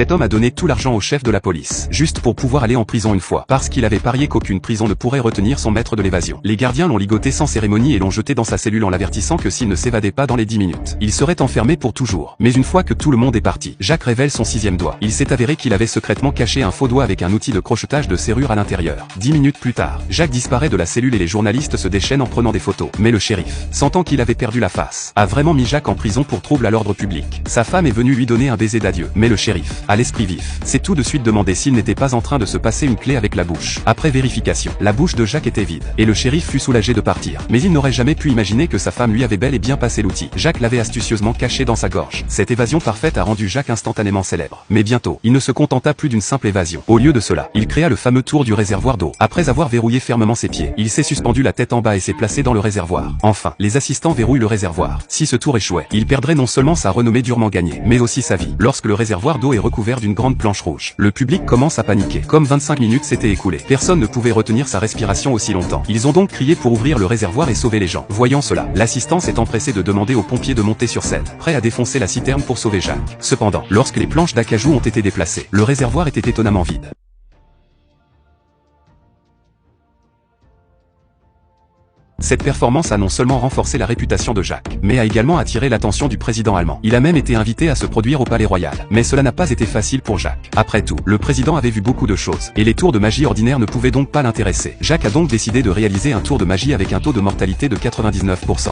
Cet homme a donné tout l'argent au chef de la police, juste pour pouvoir aller en prison une fois, parce qu'il avait parié qu'aucune prison ne pourrait retenir son maître de l'évasion. Les gardiens l'ont ligoté sans cérémonie et l'ont jeté dans sa cellule en l'avertissant que s'il ne s'évadait pas dans les 10 minutes, il serait enfermé pour toujours. Mais une fois que tout le monde est parti, Jacques révèle son 6e doigt. Il s'est avéré qu'il avait secrètement caché un faux doigt avec un outil de crochetage de serrure à l'intérieur. 10 minutes plus tard, Jacques disparaît de la cellule et les journalistes se déchaînent en prenant des photos. Mais le shérif, sentant qu'il avait perdu la face, a vraiment mis Jacques en prison pour trouble à l'ordre public. Sa femme est venue lui donner un baiser d'adieu. Mais le shérif, à l'esprit vif, s'est tout de suite demandé s'il n'était pas en train de se passer une clé avec la bouche. Après vérification, la bouche de Jacques était vide, et le shérif fut soulagé de partir. Mais il n'aurait jamais pu imaginer que sa femme lui avait bel et bien passé l'outil. Jacques l'avait astucieusement caché dans sa gorge. Cette évasion parfaite a rendu Jacques instantanément célèbre. Mais bientôt, il ne se contenta plus d'une simple évasion. Au lieu de cela, il créa le fameux tour du réservoir d'eau. Après avoir verrouillé fermement ses pieds, il s'est suspendu la tête en bas et s'est placé dans le réservoir. Enfin, les assistants verrouillent le réservoir. Si ce tour échouait, il perdrait non seulement sa renommée durement gagnée, mais aussi sa vie. Lorsque le réservoir d'eau est recouvert d'une grande planche rouge, le public commence à paniquer. Comme 25 minutes s'étaient écoulées, personne ne pouvait retenir sa respiration aussi longtemps. Ils ont donc crié pour ouvrir le réservoir et sauver les gens. Voyant cela, l'assistant s'est empressé de demander aux pompiers de monter sur scène, prêt à défoncer la citerne pour sauver Jacques. Cependant, lorsque les planches d'acajou ont été déplacées, le réservoir était étonnamment vide. Cette performance a non seulement renforcé la réputation de Jacques, mais a également attiré l'attention du président allemand. Il a même été invité à se produire au Palais Royal. Mais cela n'a pas été facile pour Jacques. Après tout, le président avait vu beaucoup de choses, et les tours de magie ordinaires ne pouvaient donc pas l'intéresser. Jacques a donc décidé de réaliser un tour de magie avec un taux de mortalité de 99%.